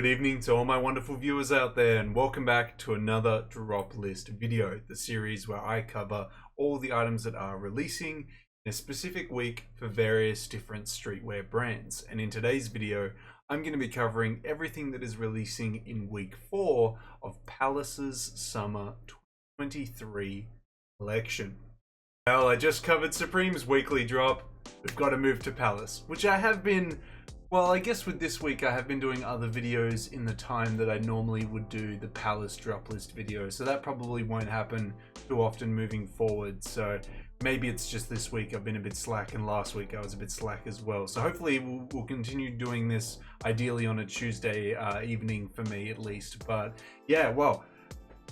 Good evening to all my wonderful viewers out there, and welcome back to another drop list video, the series where I cover all the items that are releasing in a specific week for various different streetwear brands. And in today's video, I'm going to be covering everything that is releasing in week 4 of Palace's Summer 2023 collection. Well, I just covered Supreme's weekly drop. We've got to move to Palace, which I have been... Well, I guess with this week I have been doing other videos in the time that I normally would do the Palace drop list video, so that probably won't happen too often moving forward. So maybe it's just this week I've been a bit slack, and last week I was a bit slack as well. So hopefully we'll continue doing this, ideally on a Tuesday evening for me at least. But yeah, well,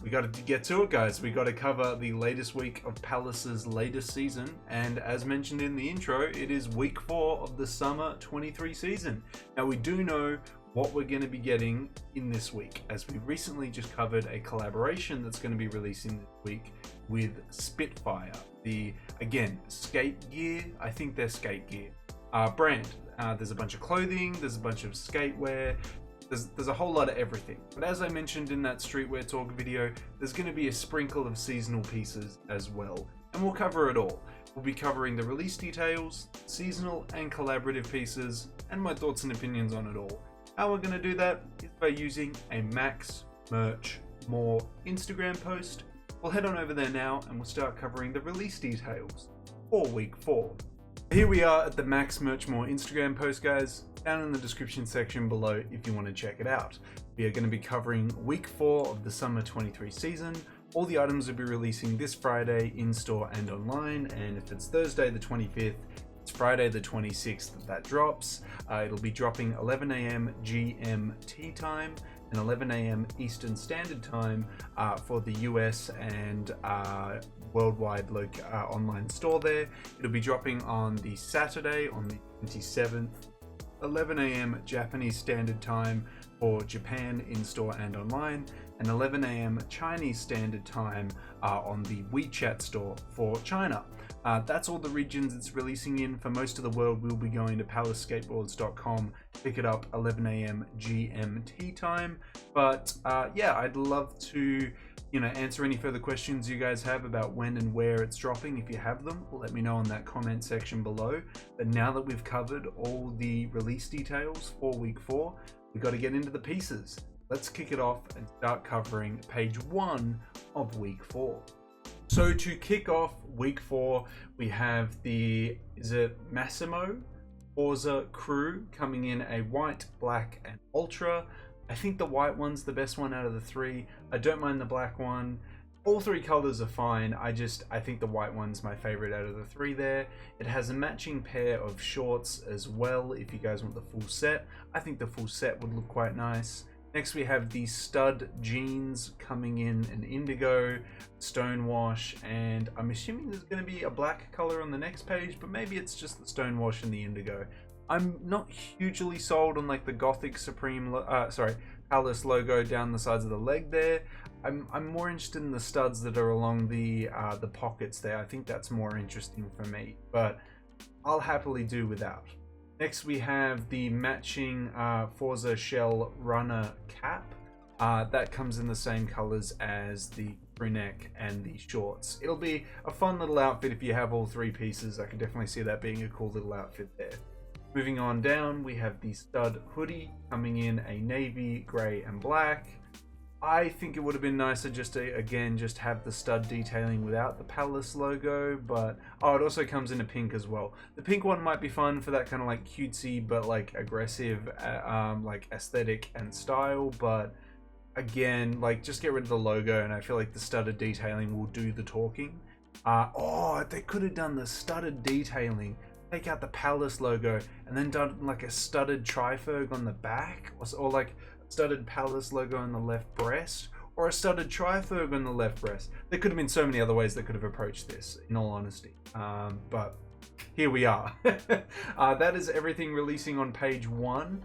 we got to get to it, guys. We got to cover the latest week of Palace's latest season, and as mentioned in the intro, it is week 4 of the Summer 23 season. Now, we do know what we're going to be getting in this week, as we recently just covered a collaboration that's going to be releasing this week with Spitfire, the, again, skate gear. I think they're skate gear brand. There's a bunch of clothing, there's a bunch of skatewear. There's a whole lot of everything. But as I mentioned in that Streetwear Talk video, there's going to be a sprinkle of seasonal pieces as well. And we'll cover it all. We'll be covering the release details, seasonal and collaborative pieces, and my thoughts and opinions on it all. How we're going to do that is by using a Max Merch More Instagram post. We'll head on over there now and we'll start covering the release details for week 4. Here we are at the Max Merch More Instagram post, guys. Down in the description section below if you want to check it out. We are going to be covering week 4 of the Summer 23 season. All the items will be releasing this Friday in store and online, and if it's Thursday the 25th, it's Friday the 26th that drops. It'll be dropping 11 AM GMT time and 11 AM Eastern Standard Time for the US and worldwide online store there. It'll be dropping on the Saturday, on the 27th, 11 AM Japanese Standard Time for Japan in store and online, and 11 AM Chinese Standard Time on the WeChat store for China. That's all the regions it's releasing in. For most of the world, we'll be going to palaceskateboards.com to pick it up 11 AM GMT time. But yeah, I'd love to answer any further questions you guys have about when and where it's dropping. If you have them, let me know in that comment section below. But now that we've covered all the release details for week 4, we've got to get into the pieces. Let's kick it off and start covering page 1 of week 4. So to kick off week 4, we have the, is it Massimo Forza Crew coming in a white, black, and ultra. I think the white one's the best one out of the 3. I don't mind the black one. All 3 colors are fine. I think the white one's my favorite out of the 3 there. It has a matching pair of shorts as well if you guys want the full set. I think the full set would look quite nice. Next we have the stud jeans coming in an indigo, stonewash, and I'm assuming there's going to be a black color on the next page, but maybe it's just the stonewash and the indigo. I'm not hugely sold on like the Gothic Palace logo down the sides of the leg there. I'm more interested in the studs that are along the pockets there. I think that's more interesting for me, but I'll happily do without. Next we have the matching Forza Shell Runner cap. That comes in the same colors as the crew neck and the shorts. It'll be a fun little outfit if you have all 3 pieces. I could definitely see that being a cool little outfit there. Moving on down, we have the stud hoodie coming in a navy, gray, and black. I think it would have been nicer just to, again, just have the stud detailing without the Palace logo, but, oh, it also comes in a pink as well. The pink one might be fun for that kind of like cutesy, but like aggressive, like aesthetic and style, but again, like just get rid of the logo, and I feel like the studded detailing will do the talking. Oh, they could have done the studded detailing. Take out the Palace logo and then done like a studded triferg on the back, or like studded Palace logo on the left breast, or a studded triferg on the left breast. There could have been so many other ways they could have approached this, in all honesty. But here we are. That is everything releasing on page 1.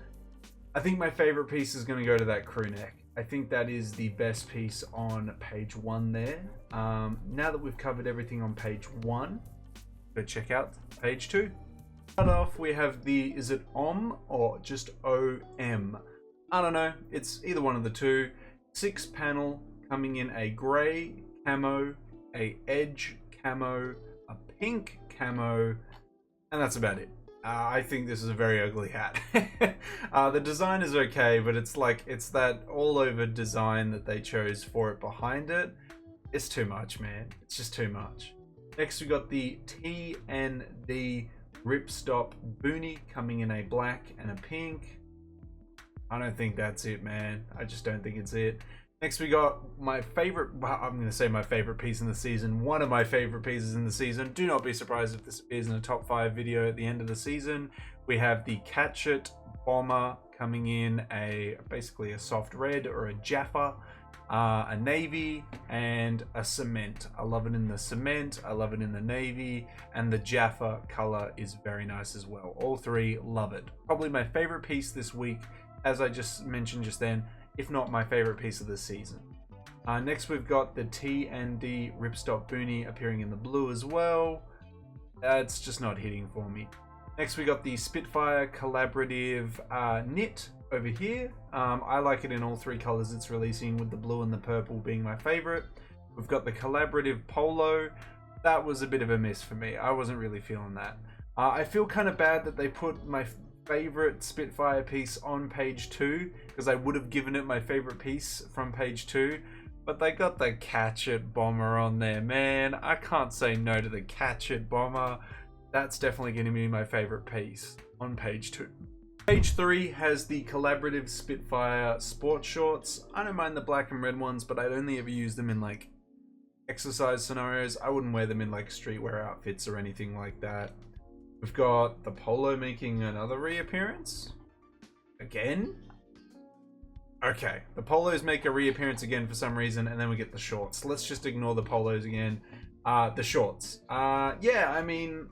I think my favorite piece is going to go to that crew neck. I think that is the best piece on page 1 there. Now that we've covered everything on page 1, go check out page 2. Start off, we have the, is it OM or just OM? I don't know. It's either one of the two. 6-panel coming in a grey camo, a edge camo, a pink camo, and that's about it. I think this is a very ugly hat. The design is okay, but it's that all over design that they chose for it behind it. It's too much, man. It's just too much. Next, we got the TND Ripstop Boonie coming in a black and a pink. I don't think that's it, man. I just don't think it's it. Next, we got my favorite, I'm going to say my favorite piece in the season, one of my favorite pieces in the season. Do not be surprised if this appears in a top 5 video at the end of the season. We have the Catch It Bomber coming in basically a soft red or a Jaffa, a navy, and a cement. I love it in the cement, I love it in the navy, and the Jaffa color is very nice as well. All three, love it. Probably my favorite piece this week, as I just mentioned just then, if not my favorite piece of the season. Next, we've got the TND Ripstop Boonie appearing in the blue as well. It's just not hitting for me. Next, we got the Spitfire Collaborative Knit over here. I like it in all three colors it's releasing, with the blue and the purple being my favorite. We've got the Collaborative Polo. That was a bit of a miss for me. I wasn't really feeling that. I feel kind of bad that they put my favorite Spitfire piece on page 2, because I would have given it my favorite piece from page 2, but they got the Catch It Bomber on there, man. I can't say no to the Catch It Bomber. That's definitely going to be my favorite piece on page 2. Page 3 has the Collaborative Spitfire Sports Shorts. I don't mind the black and red ones, but I'd only ever use them in like exercise scenarios. I wouldn't wear them in like streetwear outfits or anything like that. We've got the polo making another reappearance. Again? Okay, the polos make a reappearance again for some reason, and then we get the shorts. Let's just ignore the polos again. The shorts. Yeah, I mean,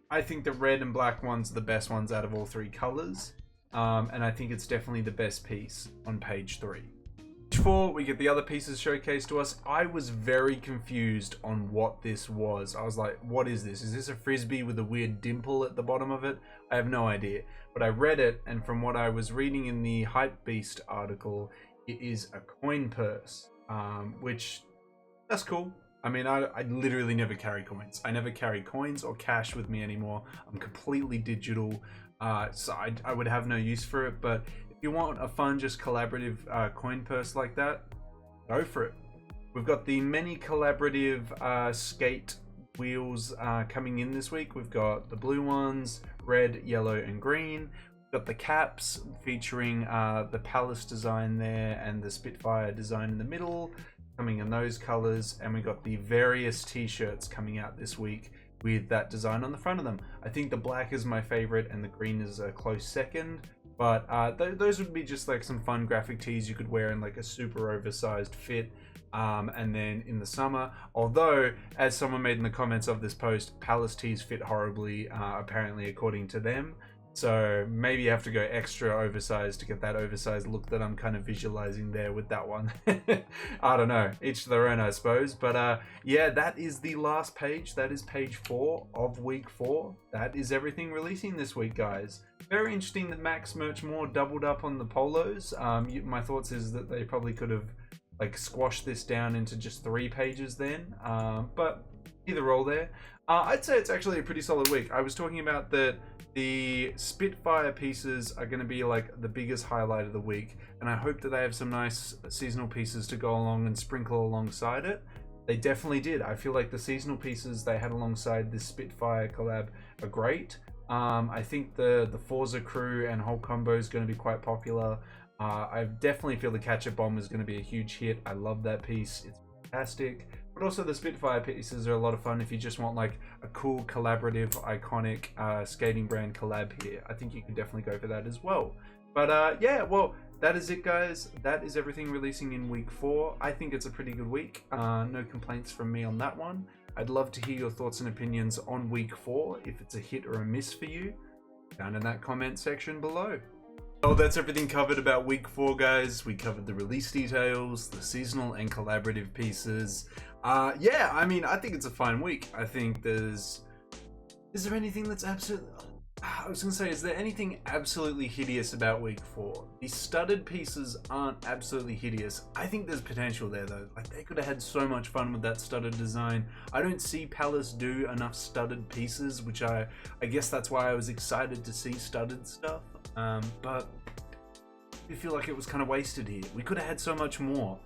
I think the red and black ones are the best ones out of all three colors. And I think it's definitely the best piece on page 3. Page 4, we get the other pieces showcased to us. I was very confused on what this was. I was like, what is this? Is this a frisbee with a weird dimple at the bottom of it? I have no idea. But I read it, and from what I was reading in the Hypebeast article, it is a coin purse, which, that's cool. I mean, I literally never carry coins. I never carry coins or cash with me anymore. I'm completely digital, so I would have no use for it, but if you want a fun, just collaborative coin purse like that, go for it. We've got the many collaborative skate wheels coming in this week. We've got the blue ones, red, yellow, and green. We've got the caps featuring the Palace design there and the Spitfire design in the middle, coming in those colors. And we got the various t-shirts coming out this week with that design on the front of them. I think the black is my favorite and the green is a close second. But those would be just like some fun graphic tees you could wear in like a super oversized fit. And then in the summer, although as someone made in the comments of this post, Palace tees fit horribly, apparently according to them. So maybe you have to go extra oversized to get that oversized look that I'm kind of visualizing there with that one. I don't know, each to their own, I suppose. But yeah, that is the last page. That is page 4 of week 4. That is everything releasing this week, guys. Very interesting that Max Merch More doubled up on the polos. My thoughts is that they probably could have like squashed this down into just 3 pages then. But either roll there. I'd say it's actually a pretty solid week. I was talking about that the Spitfire pieces are going to be like the biggest highlight of the week, and I hope that they have some nice seasonal pieces to go along and sprinkle alongside it. They definitely did. I feel like the seasonal pieces they had alongside this Spitfire collab are great. I think the Forza crew and whole combo is going to be quite popular. I definitely feel the Catch It Bomb is going to be a huge hit. I love that piece. It's fantastic. But also the Spitfire pieces are a lot of fun if you just want like a cool, collaborative, iconic skating brand collab here. I think you can definitely go for that as well. But yeah, well, that is it, guys. That is everything releasing in week 4. I think it's a pretty good week. No complaints from me on that one. I'd love to hear your thoughts and opinions on week 4, if it's a hit or a miss for you, down in that comment section below. Well, that's everything covered about week 4, guys. We covered the release details, the seasonal and collaborative pieces. Yeah, I mean, I think it's a fine week. I think is there anything that's absolutely... I was gonna say, is there anything absolutely hideous about week 4? The studded pieces aren't absolutely hideous. I think there's potential there though. Like, they could have had so much fun with that studded design. I don't see Palace do enough studded pieces, which I guess that's why I was excited to see studded stuff. But I feel like it was kind of wasted here. We could have had so much more.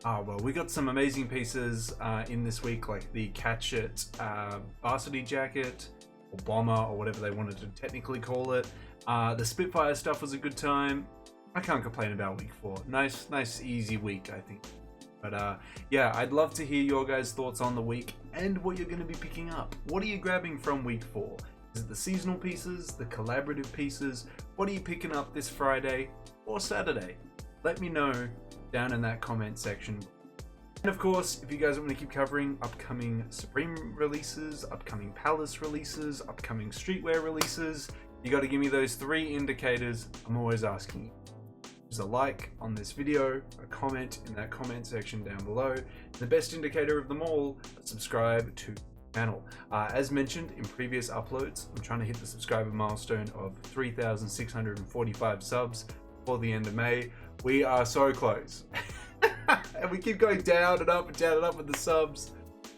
Well, we got some amazing pieces in this week, like the Catch It varsity jacket, or bomber, or whatever they wanted to technically call it. The Spitfire stuff was a good time. I can't complain about week 4. Nice, easy week, I think. But yeah, I'd love to hear your guys' thoughts on the week and what you're going to be picking up. What are you grabbing from week 4? Is it the seasonal pieces, the collaborative pieces? What are you picking up this Friday or Saturday? Let me know down in that comment section. And of course, if you guys want me to keep covering upcoming Supreme releases, upcoming Palace releases, upcoming streetwear releases, you got to give me those 3 indicators I'm always asking you. There's a like on this video, a comment in that comment section down below, and the best indicator of them all, subscribe to the channel. As mentioned in previous uploads, I'm trying to hit the subscriber milestone of 3,645 subs before the end of May. We are so close. And we keep going down and up and down and up with the subs.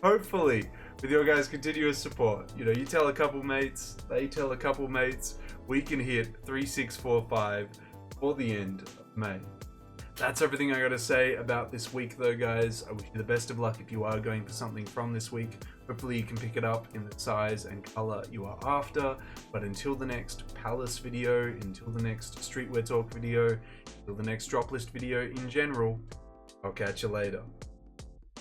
Hopefully, with your guys' continuous support, you know, you tell a couple mates, they tell a couple mates, we can hit 3645 for the end of May. That's everything I gotta say about this week though, guys. I wish you the best of luck if you are going for something from this week. Hopefully you can pick it up in the size and color you are after. But until the next Palace video, until the next Streetwear Talk video, until the next drop list video in general, I'll catch you later.